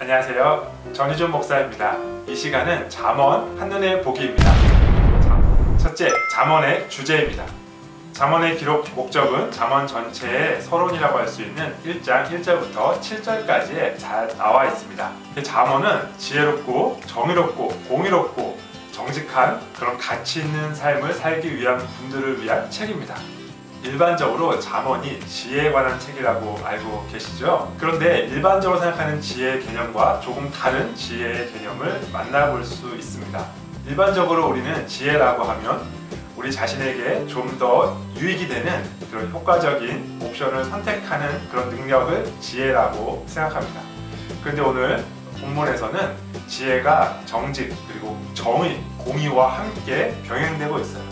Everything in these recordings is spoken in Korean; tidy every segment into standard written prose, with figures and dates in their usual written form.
안녕하세요. 전희준 목사입니다. 이 시간은 잠언 한눈에 보기입니다. 첫째, 잠언의 주제입니다. 잠언의 기록 목적은 잠언 전체의 서론이라고 할 수 있는 1장 1절부터 7절까지에 잘 나와 있습니다. 잠언은 지혜롭고 정의롭고 공의롭고 정직한 그런 가치 있는 삶을 살기 위한 분들을 위한 책입니다. 일반적으로 잠언이 지혜에 관한 책이라고 알고 계시죠? 그런데 일반적으로 생각하는 지혜의 개념과 조금 다른 지혜의 개념을 만나볼 수 있습니다. 일반적으로 우리는 지혜라고 하면 우리 자신에게 좀 더 유익이 되는 그런 효과적인 옵션을 선택하는 그런 능력을 지혜라고 생각합니다. 그런데 오늘 본문에서는 지혜가 정직 그리고 정의, 공의와 함께 병행되고 있어요.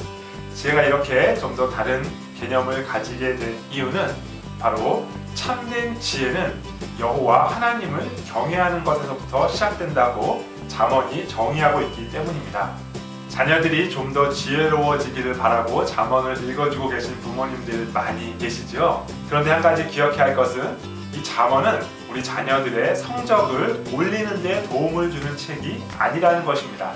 지혜가 이렇게 좀 더 다른 개념을 가지게 된 이유는 바로 참된 지혜는 여호와 하나님을 경외하는 것에서부터 시작된다고 잠언이 정의하고 있기 때문입니다. 자녀들이 좀 더 지혜로워지기를 바라고 잠언을 읽어주고 계신 부모님들 많이 계시죠? 그런데 한 가지 기억해야 할 것은 이 잠언은 우리 자녀들의 성적을 올리는 데 도움을 주는 책이 아니라는 것입니다.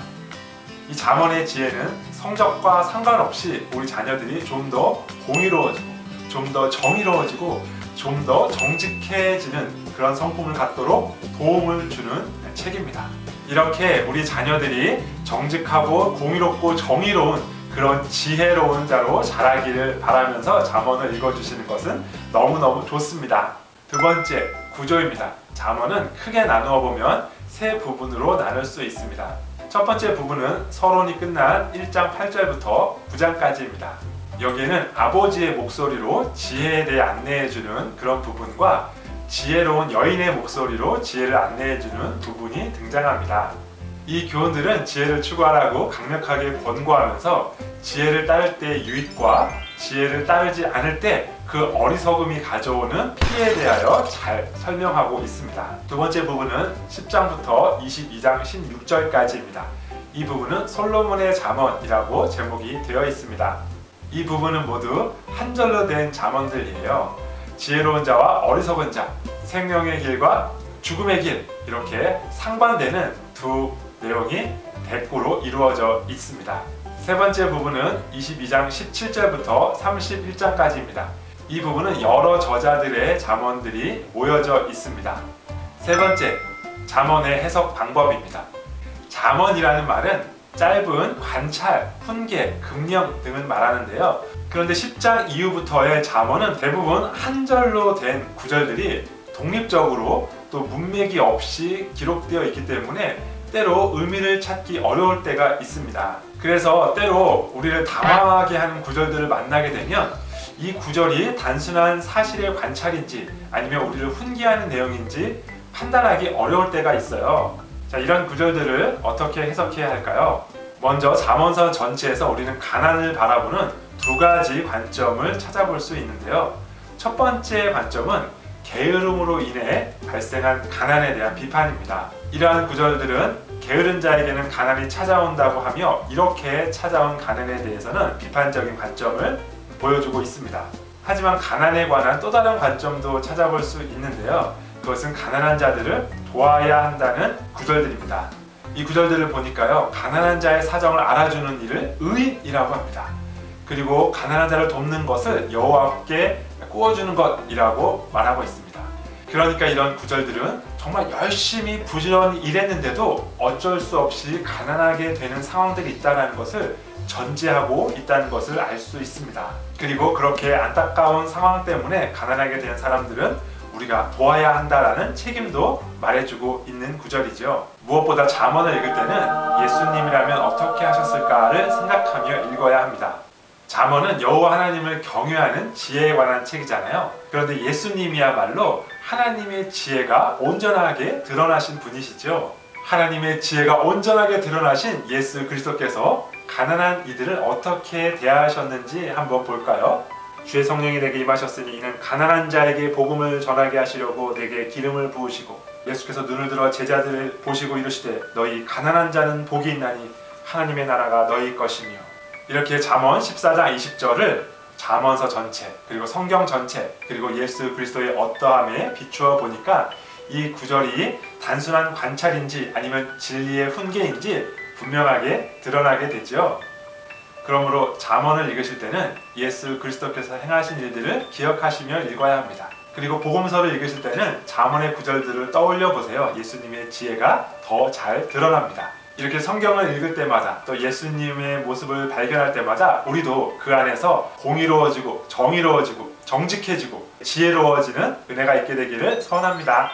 이 잠언의 지혜는 성적과 상관없이 우리 자녀들이 좀 더 공의로워지고 좀 더 정의로워지고 좀 더 정직해지는 그런 성품을 갖도록 도움을 주는 책입니다. 이렇게 우리 자녀들이 정직하고 공의롭고 정의로운 그런 지혜로운 자로 자라기를 바라면서 잠언을 읽어주시는 것은 너무너무 좋습니다. 두 번째, 구조입니다. 잠언은 크게 나누어 보면 세 부분으로 나눌 수 있습니다. 첫 번째 부분은 서론이 끝난 1장 8절부터 9장까지입니다. 여기에는 아버지의 목소리로 지혜에 대해 안내해주는 그런 부분과 지혜로운 여인의 목소리로 지혜를 안내해주는 부분이 등장합니다. 이 교훈들은 지혜를 추구하라고 강력하게 권고하면서 지혜를 따를 때의 유익과 지혜를 따르지 않을 때 그 어리석음이 가져오는 피해에 대하여 잘 설명하고 있습니다. 두 번째 부분은 10장부터 22장 16절까지입니다. 이 부분은 솔로몬의 잠언이라고 제목이 되어 있습니다. 이 부분은 모두 한 절로 된 잠언들이에요. 지혜로운 자와 어리석은 자, 생명의 길과 죽음의 길, 이렇게 상반되는 두 내용이 대꾸로 이루어져 있습니다. 세 번째 부분은 22장 17절부터 31장까지입니다. 이 부분은 여러 저자들의 잠언들이 모여져 있습니다. 세 번째, 잠언의 해석 방법입니다. 잠언이라는 말은 짧은 관찰, 훈계, 금령 등을 말하는데요. 그런데 10장 이후부터의 잠언은 대부분 한 절로 된 구절들이 독립적으로 또 문맥이 없이 기록되어 있기 때문에 때로 의미를 찾기 어려울 때가 있습니다. 그래서 때로 우리를 당황하게 하는 구절들을 만나게 되면 이 구절이 단순한 사실의 관찰인지 아니면 우리를 훈계하는 내용인지 판단하기 어려울 때가 있어요. 자, 이런 구절들을 어떻게 해석해야 할까요? 먼저 잠언서 전체에서 우리는 가난을 바라보는 두 가지 관점을 찾아볼 수 있는데요. 첫 번째 관점은 게으름으로 인해 발생한 가난에 대한 비판입니다. 이러한 구절들은 게으른 자에게는 가난이 찾아온다고 하며 이렇게 찾아온 가난에 대해서는 비판적인 관점을 보여주고 있습니다. 하지만 가난에 관한 또 다른 관점도 찾아볼 수 있는데요. 그것은 가난한 자들을 도와야 한다는 구절들입니다. 이 구절들을 보니까요, 가난한 자의 사정을 알아주는 일을 의인이라고 합니다. 그리고 가난한 자를 돕는 것을 여호와께 꾸어주는 것이라고 말하고 있습니다. 그러니까 이런 구절들은 정말 열심히 부지런히 일했는데도 어쩔 수 없이 가난하게 되는 상황들이 있다는 것을 전제하고 있다는 것을 알 수 있습니다. 그리고 그렇게 안타까운 상황 때문에 가난하게 된 사람들은 우리가 도와야 한다라는 책임도 말해주고 있는 구절이죠. 무엇보다 잠언을 읽을 때는 예수님이라면 어떻게 하셨을까를 생각하며 읽어야 합니다. 잠언은 여호와 하나님을 경외하는 지혜에 관한 책이잖아요. 그런데 예수님이야말로 하나님의 지혜가 온전하게 드러나신 분이시죠. 하나님의 지혜가 온전하게 드러나신 예수 그리스도께서 가난한 이들을 어떻게 대하셨는지 한번 볼까요? 주의 성령이 내게 임하셨으니 이는 가난한 자에게 복음을 전하게 하시려고 내게 기름을 부으시고, 예수께서 눈을 들어 제자들을 보시고 이르시되 너희 가난한 자는 복이 있나니 하나님의 나라가 너희 것이며. 이렇게 잠언 14장 20절을 잠언서 전체, 그리고 성경 전체, 그리고 예수 그리스도의 어떠함에 비추어 보니까 이 구절이 단순한 관찰인지 아니면 진리의 훈계인지 분명하게 드러나게 되죠. 그러므로 잠언을 읽으실 때는 예수 그리스도께서 행하신 일들을 기억하시며 읽어야 합니다. 그리고 복음서를 읽으실 때는 잠언의 구절들을 떠올려 보세요. 예수님의 지혜가 더 잘 드러납니다. 이렇게 성경을 읽을 때마다 또 예수님의 모습을 발견할 때마다 우리도 그 안에서 공의로워지고 정의로워지고 정직해지고 지혜로워지는 은혜가 있게 되기를 소원합니다.